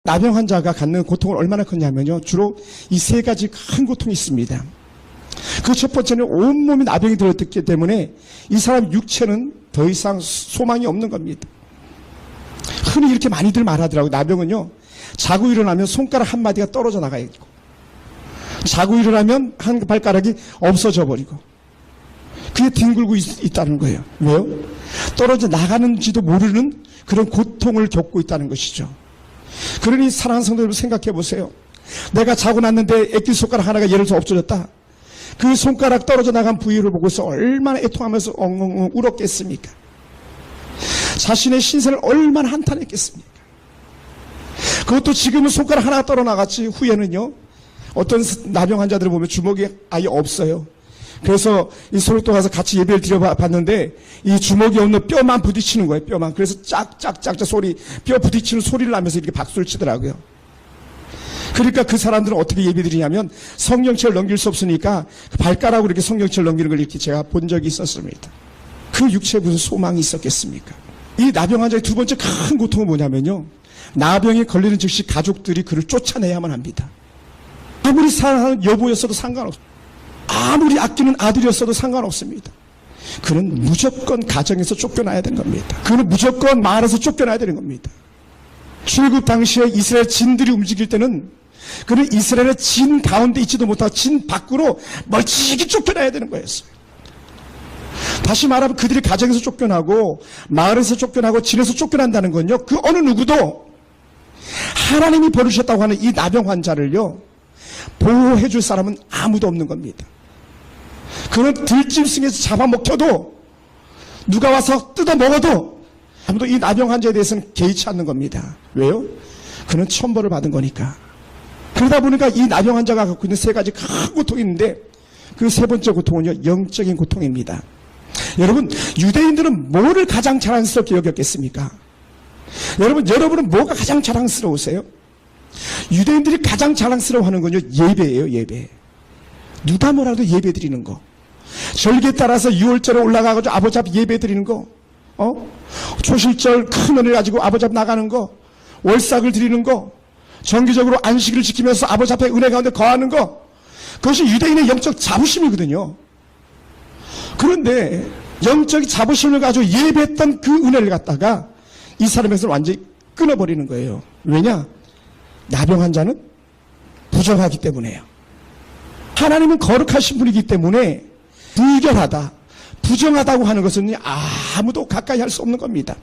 나병 환자가 갖는 고통은 얼마나 크냐면요. 주로 이 세 가지 큰 고통이 있습니다. 그 첫 번째는 온몸이 나병이 들었기 때문에 이 사람 육체는 더 이상 소망이 없는 겁니다. 흔히 이렇게 많이들 말하더라고요. 나병은요. 자고 일어나면 손가락 한 마디가 떨어져 나가야 되고, 자고 일어나면 한 발가락이 없어져 버리고, 그게 뒹굴고 있다는 거예요. 왜요? 떨어져 나가는지도 모르는 그런 고통을 겪고 있다는 것이죠. 그러니 사랑하는 성도 여러분, 생각해 보세요. 내가 자고 났는데 애기 손가락 하나가 예를 들어서 없어졌다. 그 손가락 떨어져 나간 부위를 보고서 얼마나 애통하면서 엉엉엉 울었겠습니까? 자신의 신세를 얼마나 한탄했겠습니까? 그것도 지금은 손가락 하나가 떨어나갔지, 후에는요, 어떤 나병 환자들을 보면 주먹이 아예 없어요. 그래서 이 소록도 가서 같이 예배를 드려봤는데 이 주먹이 없는 뼈만 부딪히는 거예요. 뼈만. 그래서 짝짝짝 소리, 뼈 부딪히는 소리를 나면서 이렇게 박수를 치더라고요. 그러니까 그 사람들은 어떻게 예배드리냐면 성령체를 넘길 수 없으니까 발가락으로 이렇게 성령체를 넘기는 걸 이렇게 제가 본 적이 있었습니다. 그 육체에 무슨 소망이 있었겠습니까? 이 나병 환자의 두 번째 큰 고통은 뭐냐면요, 나병에 걸리는 즉시 가족들이 그를 쫓아내야만 합니다. 아무리 사랑하는 여보였어도 상관없습니다. 아무리 아끼는 아들이었어도 상관없습니다. 그는 무조건 가정에서 쫓겨나야 되는 겁니다. 그는 무조건 마을에서 쫓겨나야 되는 겁니다. 출국 당시에 이스라엘 진들이 움직일 때는 그는 이스라엘의 진 가운데 있지도 못하고 진 밖으로 멀찍이 쫓겨나야 되는 거였어요. 다시 말하면 그들이 가정에서 쫓겨나고 마을에서 쫓겨나고 진에서 쫓겨난다는 건요, 그 어느 누구도 하나님이 버리셨다고 하는 이 나병 환자를요 보호해 줄 사람은 아무도 없는 겁니다. 그는 들짐승에서 잡아먹혀도 누가 와서 뜯어 먹어도 아무도 이 나병 환자에 대해서는 개의치 않는 겁니다. 왜요? 그는 천벌을 받은 거니까. 그러다 보니까 이 나병 환자가 갖고 있는 세 가지 큰 고통이 있는데 그 세 번째 고통은요, 영적인 고통입니다. 여러분, 유대인들은 뭐를 가장 자랑스럽게 여겼겠습니까? 여러분은 뭐가 가장 자랑스러우세요? 유대인들이 가장 자랑스러워하는 건요, 예배예요. 예배. 누가 뭐라도 예배 드리는 거. 절기에 따라서 6월절에 올라가가지고 아버지 앞 예배 드리는 거. 초실절 큰 은혜를 가지고 아버지 앞 나가는 거. 월삭을 드리는 거. 정기적으로 안식일을 지키면서 아버지 앞에 은혜 가운데 거하는 거. 그것이 유대인의 영적 자부심이거든요. 그런데 영적 자부심을 가지고 예배했던 그 은혜를 갖다가 이 사람에서 완전히 끊어버리는 거예요. 왜냐? 나병 환자는 부정하기 때문에요. 하나님은 거룩하신 분이기 때문에 불결하다, 부정하다고 하는 것은 아무도 가까이 할 수 없는 겁니다.